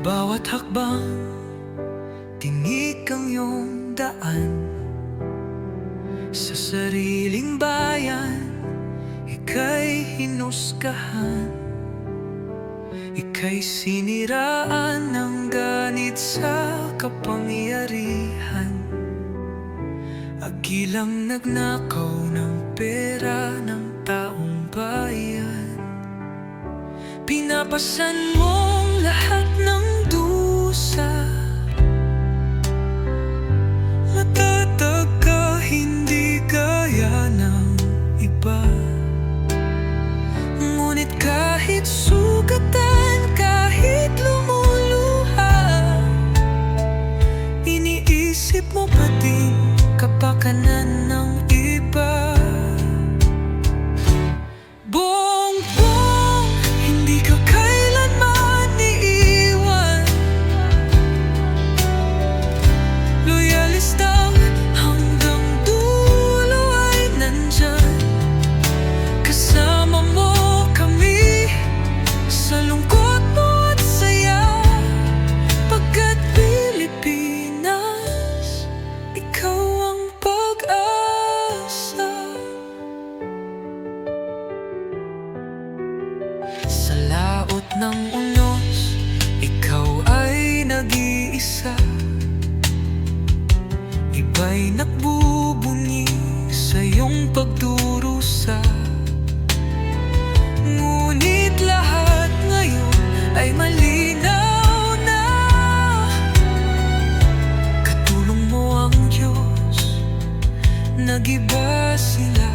Bawat hakbang, tinik ang iyong daan. Sa sariling bayan, ika'y hinusgahan. Ika'y siniraan ng ganit sa kapangyarihan. Agilang nagnakaw ng pera ng taong bayan. Pinapasan mong lahat ng dusa. Matatag ka, hindi gaya ng iba. Ngunit kahit sugatan, kahit lumuluha, iniisip mo pa din kapakanan ng iba. Bongbong, hindi ka kailanman iiwan. Loyalista hanggang dulo ay nandyan. Kasama mo kami sa lungkot mo at saya. Pagkat Pilipinas, ikaw ang pag-asa. Sa laot ng unos, ikaw ay nag-iisa. Iba'y nagbubunyi sa iyong pagdurusa. Ngunit lahat ngayon ay malinaw na. Katulong mo ang Diyos, nag-iba sila.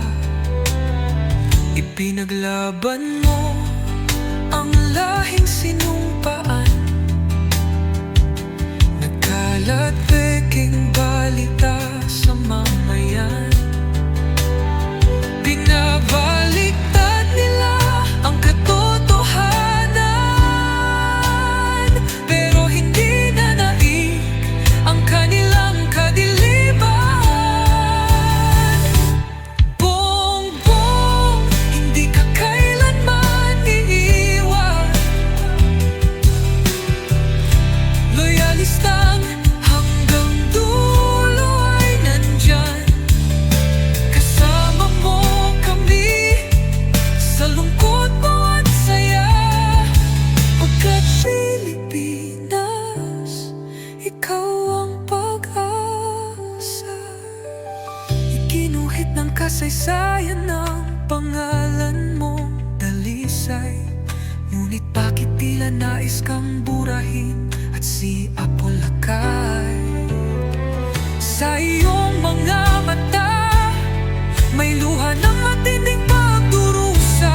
Ipinaglaban mo ang lahing sinumpaan. Nagkalat peking balita sa mamayan. Binabaliktad nila ang katotohanan, pero hindi na naig ang kanilang kadiliman. Bongbong, hindi ka kailanman iiwan. Loyalistang hanggang dulo ay nandyan. Kasama mo kami sa lungkot mo at saya. Pagkat Pilipinas, ikaw ang pag-asa. Iginuhit ng kasaysayan ng pangalan mong dalisay. Ngunit bakit tila nais kang burahin at siapolakay? Sa iyong mga mata, may luha ng matinding pagdurusa.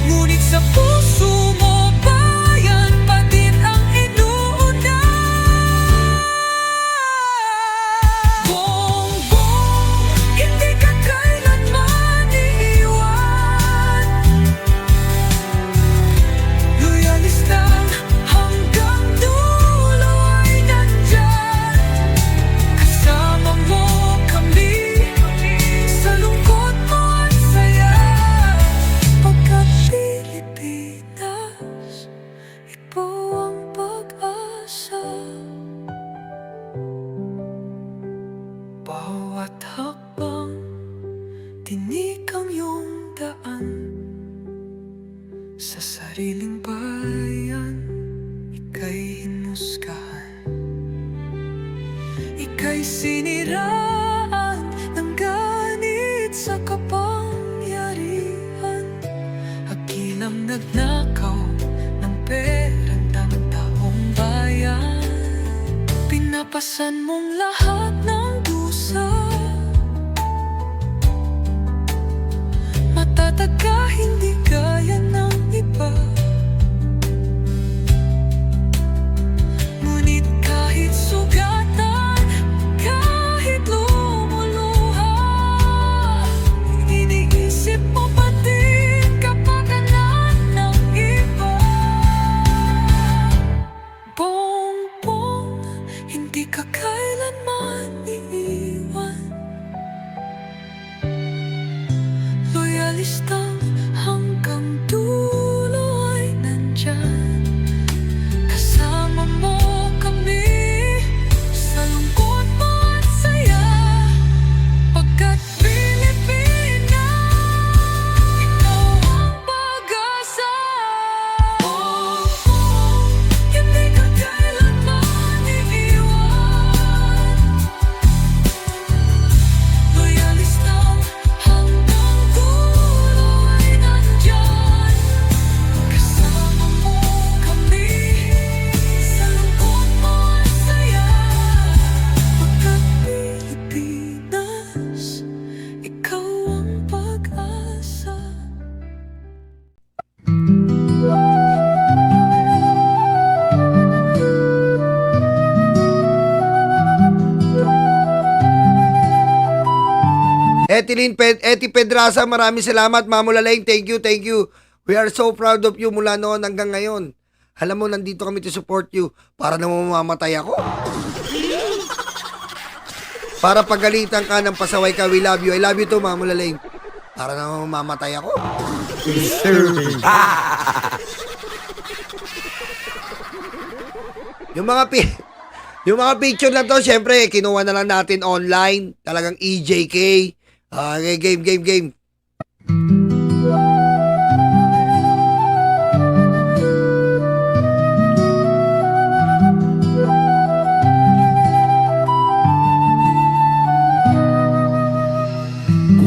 Ngunit sa puso mo, bayan pa din ang inuuna. Bongbong, hindi ka kailanman iiwan. Loyalista hanggang dulo ay nandyan. Kasama mo kami sa lungkot mo at saya. Pagkat Pilipinas, ikaw ang pag-asa. Bawat hakbang, tinik ang iyong daan. Sa sariling bayan, ika'y hinusgahan. Ika'y siniraan ng ganit sa kapangyarihan. Agilang nagnakaw ng perang ng taong bayan. Pinapasan mong lahat ng dusa. Matatag ka, hindi gaya ng iba. Ngunit kahit sugatan, kahit lumuluha, iniisip mo pa din kapakanan ng iba. Bongbong, hindi ka kailanman Eti Pedraza, maraming salamat. Mamulalayng, thank you, thank you. We are so proud of you mula noon hanggang ngayon. Alam mo, nandito kami to support you para naman mamamatay ako. Para pagalitan ka ng pasaway ka, we love you. I love you too, Mamulalayng. Para naman mamamatay ako. Yung mga picture na to, syempre, kinuha na lang natin online. Talagang EJK. Game.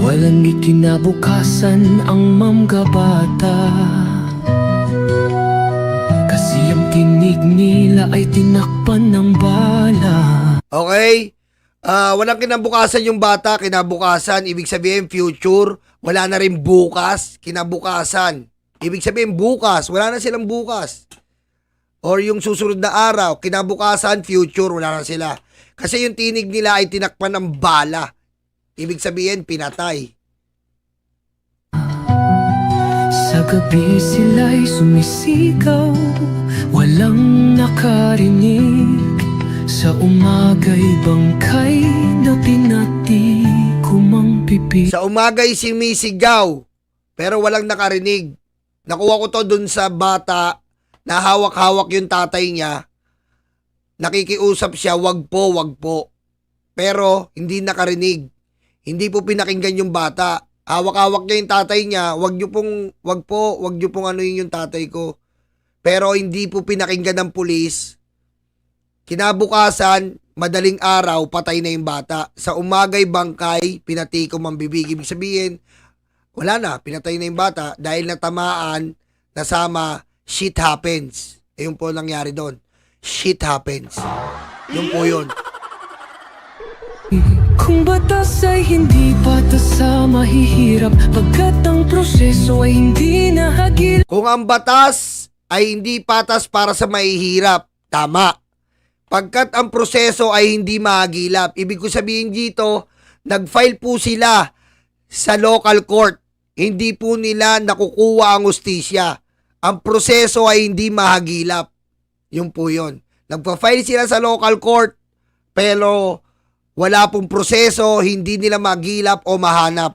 Walang ikinabukasan ang mamga bata, kasi ang tinig nila ay tinakpan ng bala. Okay? Walang kinabukasan yung bata, kinabukasan, ibig sabihin future, wala na rin bukas, kinabukasan. Ibig sabihin bukas, wala na silang bukas. Or yung susunod na araw, kinabukasan, future, wala na sila. Kasi yung tinig nila ay tinakpan ng bala. Ibig sabihin, pinatay. Sa gabi sila'y sumisigaw, walang nakarinig. Sa umaga'y bangkay na pinatikumang pipi. Sa umaga'y sumisigaw, pero walang nakarinig. Nakuha ko to dun sa bata na hawak-hawak yung tatay niya. Nakikiusap siya, wag po. Pero hindi nakarinig. Hindi po pinakinggan yung bata. Hawak-hawak niya yung tatay niya, wag niyo pong ano yung tatay ko. Pero hindi po pinakinggan ng pulis. Kinabukasan, madaling araw, patay na yung bata. Sa umaga'y bangkay, pinatikom ang bibig. Ibig sabihin, wala na, pinatay na yung bata dahil natamaan, nasama, shit happens. Ayun po nangyari doon. Shit happens. Yun po yun. Kung batas ay hindi patas sa mahihirap, pagkat ang proseso ay hindi nahagilap. Kung ang batas ay hindi patas para sa mahihirap, tama. Pagkat ang proseso ay hindi mahagilap, ibig ko sabihin dito, nag-file po sila sa local court. Hindi po nila nakukuha ang hustisya. Ang proseso ay hindi mahagilap. Yun po yun. Nagpa-file sila sa local court, pero wala pong proseso, hindi nila magilap o mahanap.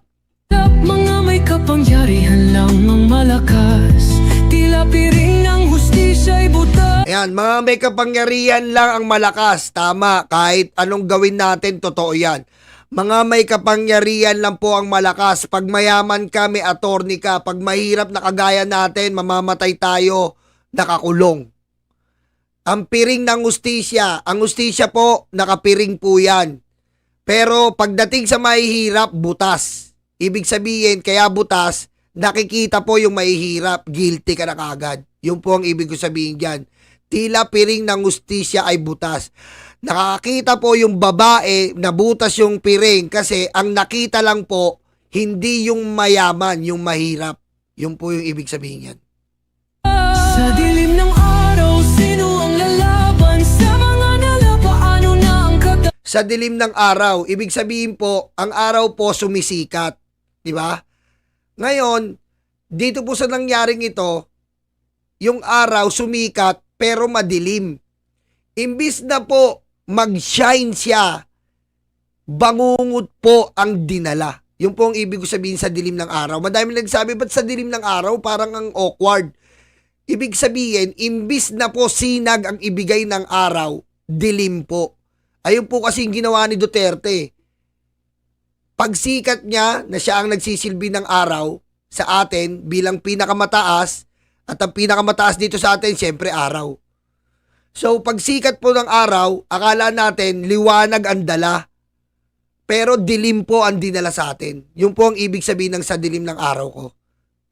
Mga may kapangyarihan lang ang malakas, tila piring ng hustisya'y buta. Ayan, mga may kapangyarihan lang ang malakas. Tama, kahit anong gawin natin, totoo yan. Mga may kapangyarihan lang po ang malakas. Pag mayaman ka, may attorney ka. Pag mahirap na kagaya natin, mamamatay tayo, nakakulong. Ang piring ng hustisya, ang hustisya po, nakapiring po yan. Pero pagdating sa mahihirap, butas. Ibig sabihin, kaya butas, nakikita po yung mahihirap, guilty ka na kagad. Yun po ang ibig ko sabihin dyan. Tila piring ng hustisya ay butas. Nakakita po yung babae na butas yung piring kasi ang nakita lang po, hindi yung mayaman, yung mahirap. Yun po yung ibig sabihin yan. Sa dilim ng araw, sino ang lalaban sa mga nalapaano na ang kata? Sa dilim ng araw, ibig sabihin po, ang araw po sumisikat. Di ba? Ngayon, dito po sa nangyaring ito, yung araw sumikat pero madilim. Imbis na po mag-shine siya, bangungot po ang dinala. Yung po ang ibig ko sabihin sa dilim ng araw. Madami nagsabi, ba't sa dilim ng araw parang ang awkward? Ibig sabihin, imbis na po sinag ang ibigay ng araw, dilim po. Ayun po kasi yung ginawa ni Duterte. Pagsikat niya na siya ang nagsisilbi ng araw sa atin bilang pinakamataas, at ang pinakamataas dito sa atin, siyempre araw. So, pagsikat po ng araw, akala natin liwanag ang dala, pero dilim po ang dinala sa atin. Yun po ang ibig sabihin ng sa dilim ng araw ko.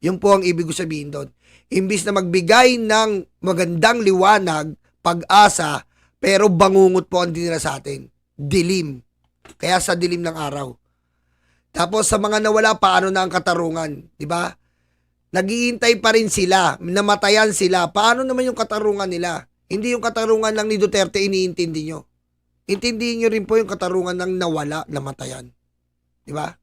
Yun po ang ibig ko sabihin doon. Imbis na magbigay ng magandang liwanag, pag-asa, pero bangungot po ang dinala sa atin. Dilim. Kaya sa dilim ng araw. Tapos sa mga nawala, paano na ang katarungan? Diba? Naghihintay pa rin sila. Namatayan sila. Paano naman yung katarungan nila? Hindi yung katarungan lang ni Duterte iniintindi nyo. Intindihin nyo rin po yung katarungan ng nawala, namatayan. Diba?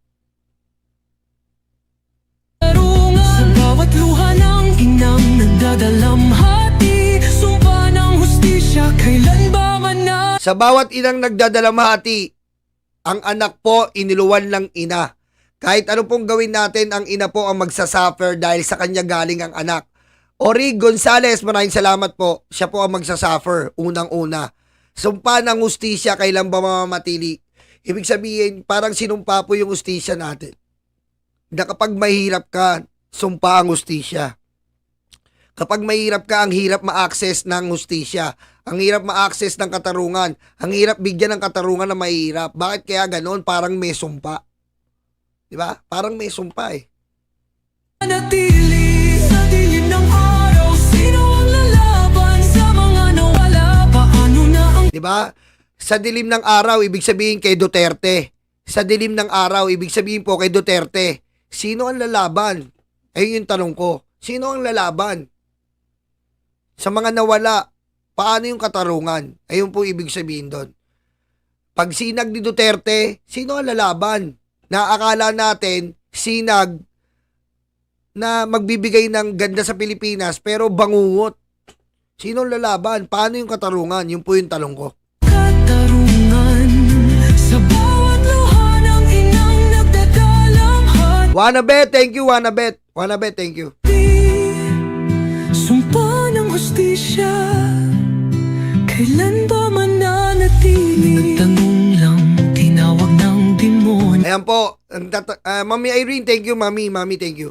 bawat luha ng inang nagdadalamhati, sumpa ng hustisya, kailan ba mana? Sa bawat inang nagdadalamhati, ang anak po iniluwan ng ina. Kahit ano pong gawin natin, ang ina po ang magsasuffer dahil sa kanya galing ang anak. Ori Gonzales, maraming salamat po. Siya po ang magsasuffer, unang-una. Sumpa ng hustisya, kailan ba mamamatili? Ibig sabihin, parang sinumpa po yung hustisya natin. Na kapag mahirap ka, sumpa ang hustisya. Kapag mahirap ka, ang hirap ma-access ng hustisya. Ang hirap ma-access ng katarungan. Ang hirap bigyan ng katarungan na mahirap. Bakit kaya ganon? Parang may sumpa. Diba? Parang may sumpa eh. Nanatili sa dilim ng araw, sino ang lalaban sa mga nawala? Paano na ang Diba? Sa dilim ng araw, ibig sabihin kay Duterte. Sa dilim ng araw, ibig sabihin po kay Duterte. Sino ang lalaban? Ayun yung tanong ko. Sino ang lalaban? Sa mga nawala, paano yung katarungan? Ayun po ibig sabihin doon. Pag sinag ni Duterte, sino ang lalaban? Naakala natin, sinag na magbibigay ng ganda sa Pilipinas pero bangungot. Sino ang lalaban? Paano yung katarungan? Yun po yung tanong ko. katarungan? Sa bawat luha ng inang nagdadalamhati, Wanabet, thank you, Wanabet. Wanabet, thank you. sumpa ng hustisya, kailan ba mananatili? Nagtanong lang, tinawag ng demonyo. Ayan po. Mami Irene, thank you. Mami, thank you.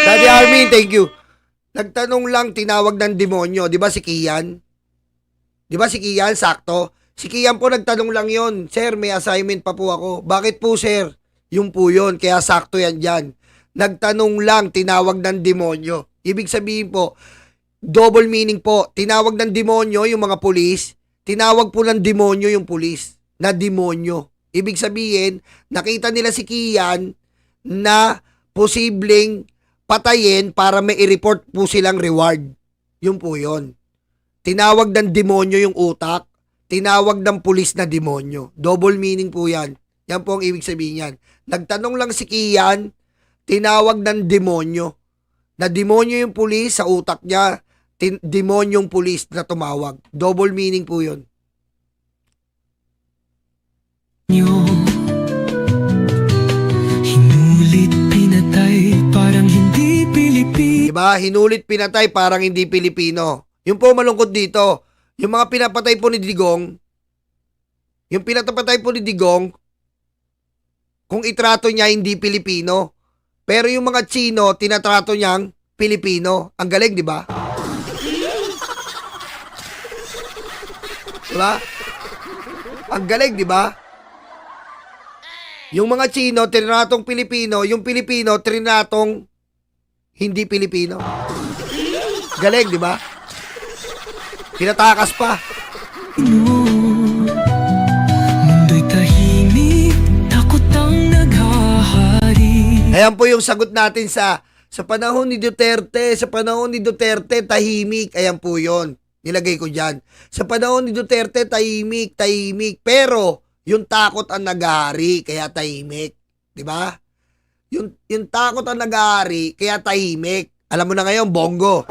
Daddy Armin, thank you. Nagtanong lang, tinawag ng demonyo. Di ba si Kian? Di ba si Kian? Sakto. Si Kian po nagtanong lang yon. Sir, may assignment pa po ako. Bakit po, sir? Yung po yun. Kaya sakto yan dyan. Nagtanong lang, tinawag ng demonyo. Ibig sabihin po, double meaning po. Tinawag ng demonyo yung mga pulis. Tinawag po ng demonyo yung pulis. Na demonyo. Ibig sabihin, nakita nila si Kian na posibleng patayin para may i-report po silang reward. Yun po yun. Tinawag ng demonyo yung utak. Tinawag ng pulis na demonyo. Double meaning po yan. Yan po ang ibig sabihin yan. Nagtanong lang si Kian, tinawag ng demonyo. Na demonyo yung pulis sa utak niya, demonyong pulis na tumawag. Double meaning po yun. Hinulit pinatay, parang hindi Pilipino. Diba? Hinulit pinatay parang hindi Pilipino. Yung po malungkot dito, yung mga pinapatay po ni Digong, yung pinapatay po ni Digong, kung itrato niya hindi Pilipino. Pero yung mga Chino, tinatrato niyang Pilipino. Ang galing, di ba? Diba? Ang galing, di ba? Yung mga Chino, tinatong Pilipino. Yung Pilipino, tinatong hindi Pilipino. Galing, di ba? Pinatakas pa. Mundo'y tahimik, takot ang naghahari. Ayan po yung sagot natin sa panahon ni Duterte. Sa panahon ni Duterte, tahimik. Ayan po yun. Nilagay ko dyan. Sa panahon ni Duterte, tahimik. Pero, yung takot ang naghahari, kaya tahimik. Diba? Yung takot ang naghahari, kaya tahimik. Alam mo na ngayon, bongo.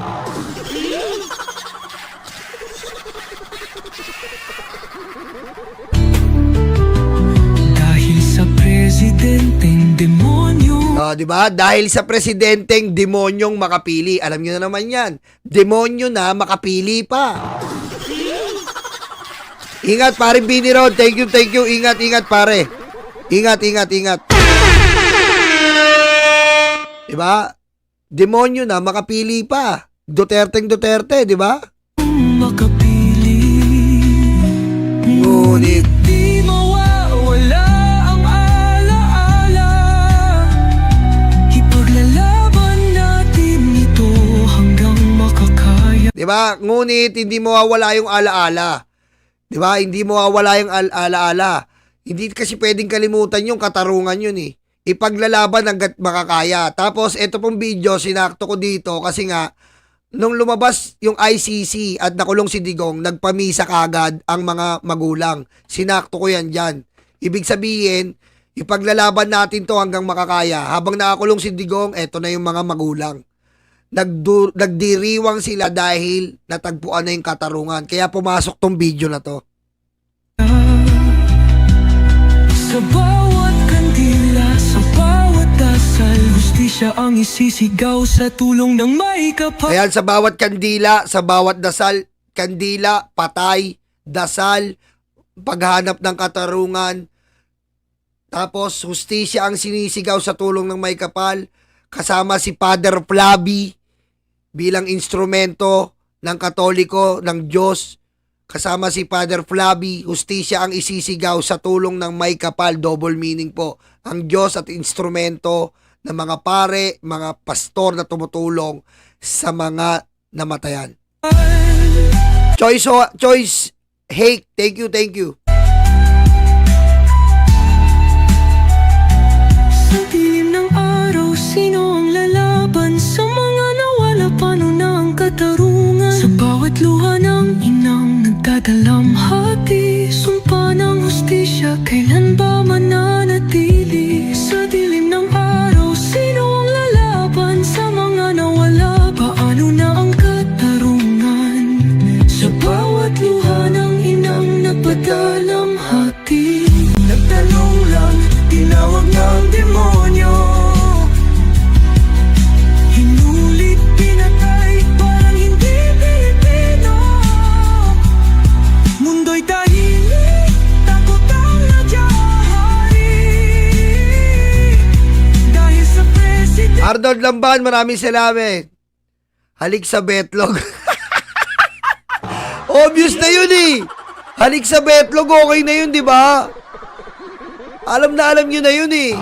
Dahil sa presidenteng demonyo, Diba? Dahil sa presidenteng demonyong makapili. Alam nyo na naman yan. Demonyo na makapili pa. Ingat, pare Bini Rod. Thank you. Ingat, pare. Ingat. Diba? Demonyo na makapili pa. Duterte, diba? makapili. Ngunit, Di mawawala ang alaala. Ipaglalaban natin ito hanggang makakaya. diba? Ngunit, hindi mawawala yung alaala. Diba? Hindi mawawala yung alaala. Hindi kasi pwedeng kalimutan yung katarungan yun eh. Ipaglalaban hanggat makakaya. Tapos, ito pong video, sinakto ko dito kasi nga, nung lumabas yung ICC at nakulong si Digong, nagpamisa kagad ang mga magulang. Sinakto ko yan dyan. Ibig sabihin, Ipaglalaban natin to hanggang makakaya. Habang nakakulong si Digong, eto na yung mga magulang. Nagdiriwang sila dahil natagpuan na yung katarungan. Kaya pumasok tong video na to. Sa bawat kandila, sa bawat dasal, hustisya ang isisigaw sa tulong ng may kapal. Ayan, sa bawat kandila, sa bawat dasal, kandila, patay, dasal, paghanap ng katarungan, tapos hustisya ang sinisigaw sa tulong ng may kapal, kasama si Father Flavi bilang instrumento ng Katoliko, ng Diyos. Kasama si Father Flavi, hustisya ang isisigaw sa tulong ng may kapal, double meaning po. Ang Diyos at instrumento ng mga pare, mga pastor na tumutulong sa mga namatayan. Choice, Hake, thank you. Sa dilim ng araw, sino ang lalaban? Sa mga nawala, paano na ang katarungan? Sa bawat luha ng inang nagdadalamhati, sumpa ng hustisya, kailan ba mananatili? Sa dilim ng araw, sino ang lalaban? Sa mga nawala, paano na ang katarungan? Sa bawat luha ng inang nagdadalamhati, nagtanong lang, tinawag ng demonyo. Hinulit, pinatay, parang hindi Pilipino. Mundo'y tahimik, takot ang nadyahari. Dahil sa president. Arnold Lamban, maraming salamat. Halik sa betlog. Obvious na yun eh. Halik sa betlog, okay na yun, di ba? Alam nyo na yun eh.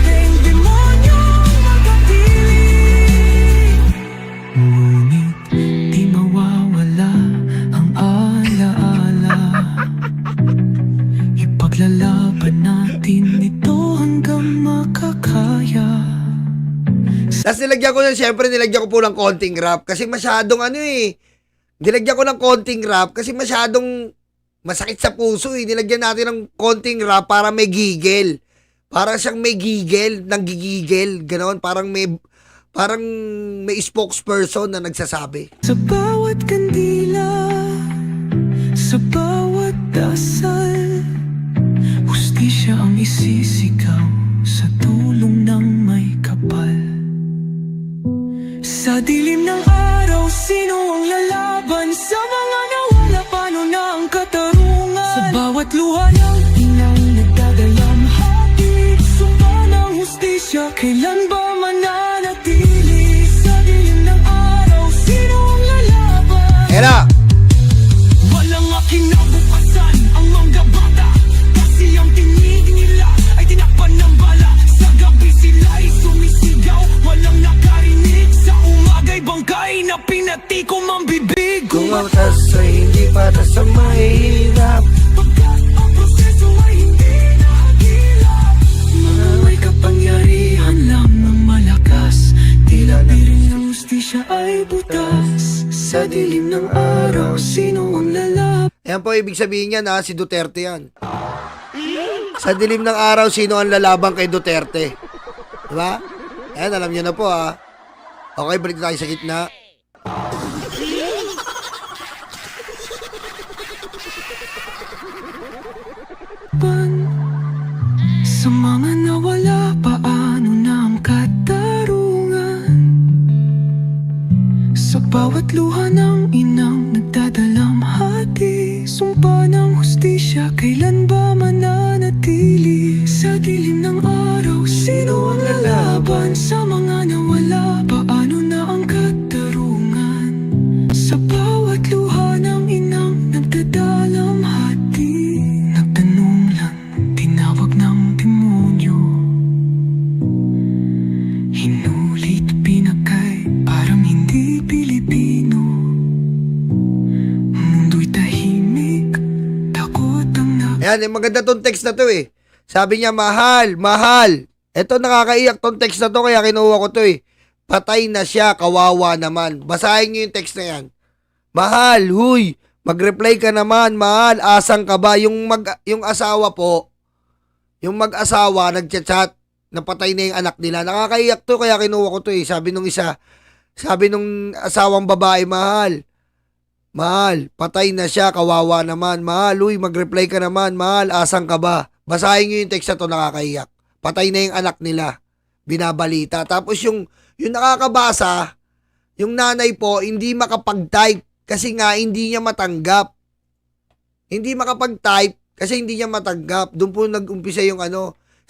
Ang demonyong magkapiling. Ngunit di mawawala ang alaala. Ipaglalaban natin ito hanggang makakaya. Tapos nilagyan ko na, syempre nilagyan ko po ng konting rap kasi masyadong nilagyan ko ng konting rap kasi masyadong masakit sa puso eh. Nilagyan natin ng konting rap para may gigil. Parang siyang may gigil, nanggigigil, ganoon, parang may spokesperson na nagsasabi. Sa bawat kandila, sa bawat dasal, hustisya ang isisigaw sa tulong ng may kapal. Sa dilim ng araw, sino ang lalaban? Sa mga nawala, paano na ang katarungan? Sa bawat luha ng inang nagdadalamhati, sumpa ng hustisya, kailan ba mananatili? Sa dilim ng araw, sino ang lalaban? Era! Walang kinabukasan ang mga bata, kasi ang tinig nila ay tinakpan ng bala. Sa gabi sila'y sumisigaw, walang nakarinig. Sa umaga'y bangkay na pinatikom ang bibig. Kumatas ay hindi para sa mahirap. Pagkat ang proseso ay hindi nakagilap. Mga may kapangyarihan lang ng malakas, tila piring ng hustisya ay butas. Sa dilim ng araw, sino ang lalaban? Ayan po, ibig sabihin yan si Duterte yan. Sa dilim ng araw, sino ang lalaban kay Duterte? Diba? Ayan, alam nyo na po Okay, balik tayo sa gitna. Sa mga nawala, paano na ang katarungan? Sa bawat luha ng inang nagdadalamhati, sumpa ng hustisya, kailan ba mananatili? Sa dilim ng araw, sino ang lalaban? Sa mga nawala, paano na ang katarungan? Sa bawat luha ng inang nagdadalamhati, nagtanong lang, tinawag ng demonyo. Hinulit, pinakay, parang hindi Pilipino. Mundo'y tahimik, takot ang Ayan, maganda tong text na to eh. Sabi niya, mahal. Ito, nakakaiyak tong text na to, kaya kinuha ko to eh. Patay na siya, kawawa naman. Basahin niyo yung text na yan. Mahal, huy, Mag-reply ka naman, mahal. Asang ka ba? Yung asawa po, yung mag-asawa, nagchat-chat, napatay na yung anak nila. Nakakaiyak to, kaya kinuha ko to eh. Sabi nung asawang babae, mahal, patay na siya, kawawa naman. Mahal, uy, mag-reply ka naman, mahal, asang ka ba? Basahin nyo yung text na to, nakakaiyak. Patay na yung anak nila. Binabalita. Tapos yung nakakabasa, yung nanay po, hindi makapag-type kasi nga hindi niya matanggap. Hindi makapag-type kasi hindi niya matanggap. Doon po nag-umpisa yung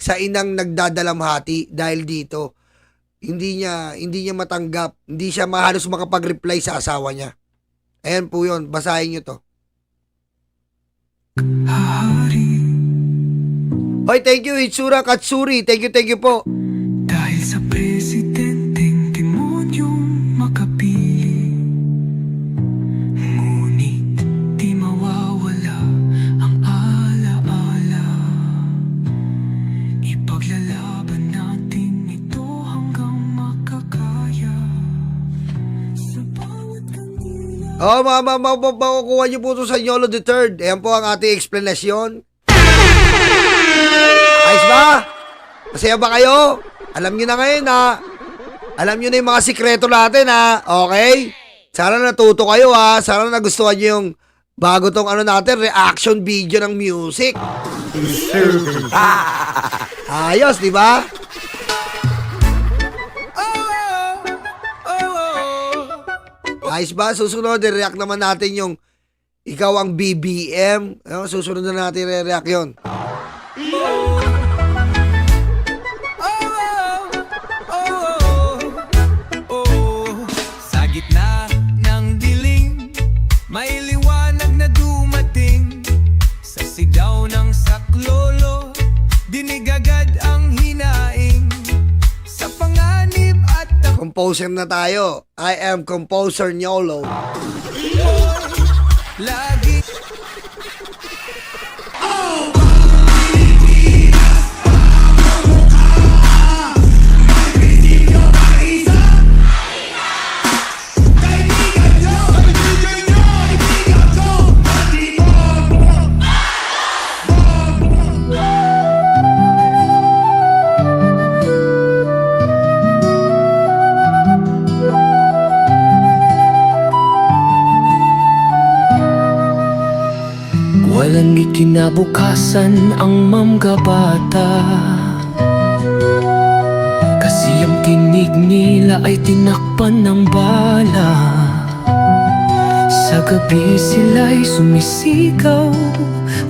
sa inang nagdadalamhati dahil dito. Hindi niya matanggap. Hindi siya halos makapag-reply sa asawa niya. Ayan po yun. Basahin nyo to. Hahari Hoy, thank you, Hitsura Katsuri. Thank you po. dahil sa presidenteng demonyong makapili. Ngunit di mawawala ang alaala. Ipaglalaban natin ito hanggang makakaya. Sa bawat kandila. Oh, makukuha niyo po ito sa Yolo the Third. Ayan po ang ating explanation. Ayos ba? Masaya ba kayo? Alam nyo na ngayon ha. Alam nyo na yung mga sikreto natin ha. Okay? Sana natuto kayo ha. Sana nagustuhan nyo yung bago tong natin, reaction video ng music. Ayos, di ba? Ayos ba? Susunod, react naman natin yung ikaw ang BBM. Susunod na natin react yun. Sa gitna ng diling, may liwanag na dumating. Sa sigaw ng saklolo, dinig agad ang hinaing. Sa panganib at Composer na tayo. I am Composer Nyolo. lagi Walang ikinabukasan ang mamgabata, kasi ang tinig nila ay tinakpan ng bala. Sa gabi sila'y sumisigaw,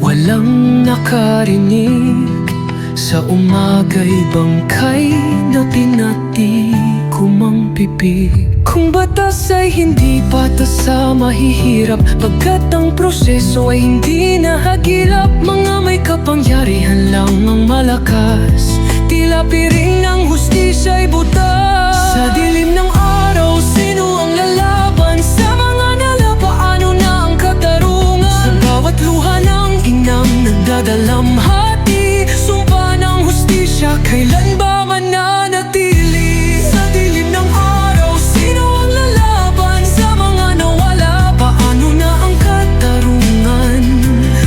walang nakarinig. Sa umaga'y bangkay na pinatikom ang bibig. Kung batas ay hindi patas sa mahihirap, pagkat ang proseso ay hindi nahagilap. Mga may kapangyarihan lang ang malakas, tila piring ng hustisya ay butas. Sa dilim ng araw, sino ang lalaban? Sa mga nala, paano na ang katarungan? Sa bawat luha ng inang nagdadalamhati, sumpa ng hustisya, kailan ba mananatili? Sa dilim ng araw, sino ang lalaban? Sa mga nawala, paano na ang katarungan?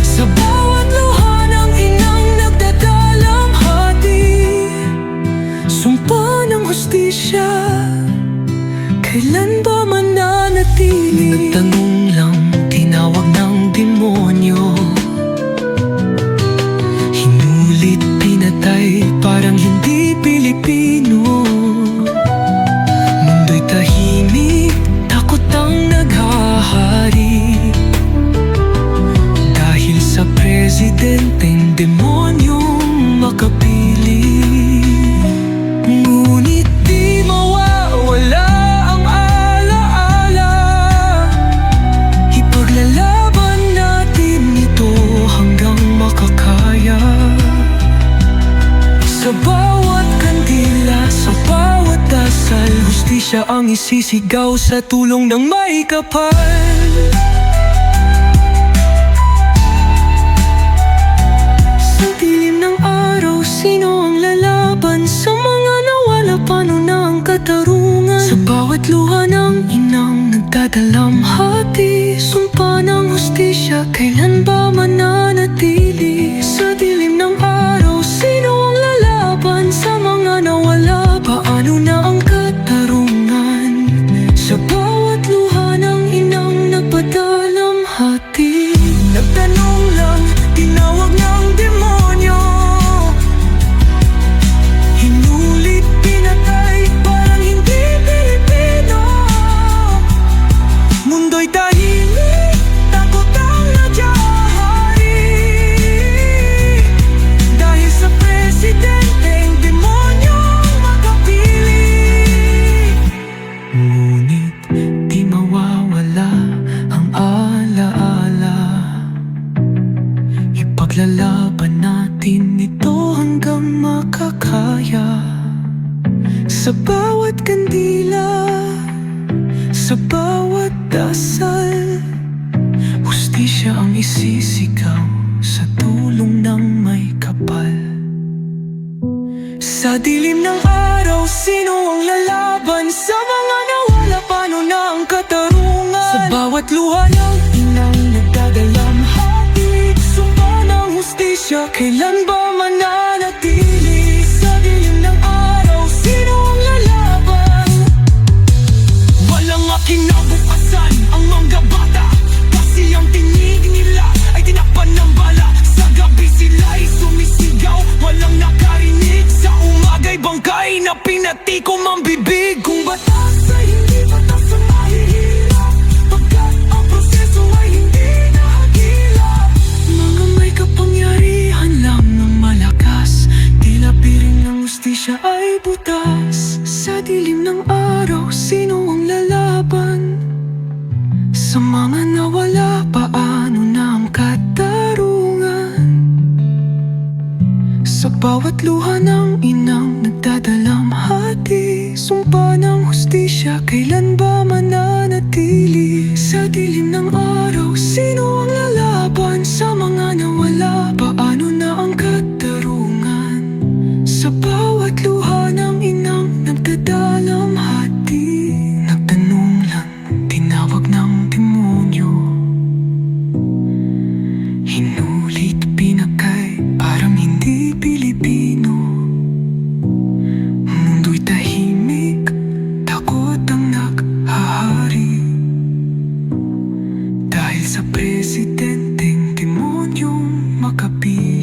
Sa bawat luha ng inang nagdadalamhati, sumpa ng hustisya, kailan ba mananatili? Nagtanong lang, tinawag ng demonyo, hinulit, pinatay, parang hindi Pilipino. Mundo'y tahimik, takot ang naghahari, dahil sa presidenteng demonyong makapili. Ngunit di mawawala ang alaala, ipaglalaban natin ito hanggang makakaya. Sa bawat kandila, sa bawat dasal, hustisya ang isisigaw sa tulong ng may kapal. Sa dilim ng araw, sino ang lalaban? Sa mga nawala, paano na ang katarungan? Sa bawat luha ng inang nagdadala nagdadalamhati. Sumpa ng hustisya, kailan ba mananatili? Sa dilim ng araw, sino ang lalaban sa mga nawala? Paano na ang katarungan sa bawat luha ng inang nagpadalamhati? Nagtanong lang, tinawag ng demonyo, hinulit, pinatay, parang hindi Pilipino. Mundo'y tahimik, takot ang nadyahari, dahil sa presidenteng demonyong makapili. Ngunit di mawawala ang alaala, ipaglalaban natin ito hanggang makakaya. Sa bawat kandila, sa bawat dasal, hustisya ang isisigaw sa tulong ng may kapal. Sa dilim ng araw, sino ang lalaban sa mga nawala? Paano na ang katarungan sa bawat luha ng inang nagdadalamhati? Sumpa ng hustisya, kailan ba mananatili? Sa dilim ng araw, sino ang lalaban? Walang kinabukasan ang mga bata, kasi ang tinig nila ay tinakpan ng bala. Sa gabi sila'y sumisigaw, walang nakarinig. Sa umaga'y bangkay na pinatikom ang bibig. Kung batas ay hindi batas sa mahihirap, pagkat ang proseso ay hindi nahagilap. Mga may kapangyarihan lang ng malakas, tila piring ng hustisya ay butas. Sa dilim ng araw, sino ang lalaban sa mga nawala? Paano na ang katarungan sa bawat luha ng inang nagdadalamhati? Sumpa ng hustisya, kailan ba mananatili? Sa dilim ng araw, sino ang lalaban sa mga nawala? Paano na ang katarungan sa bawat luha ng inang nagdadalamhati? Nagtanong lang, tinawag ng demonyo, hinulit, pinakay, parang hindi Pilipino. Mundo'y tahimik, takot ang naghahari, dahil sa presidenteng demonyong makapili.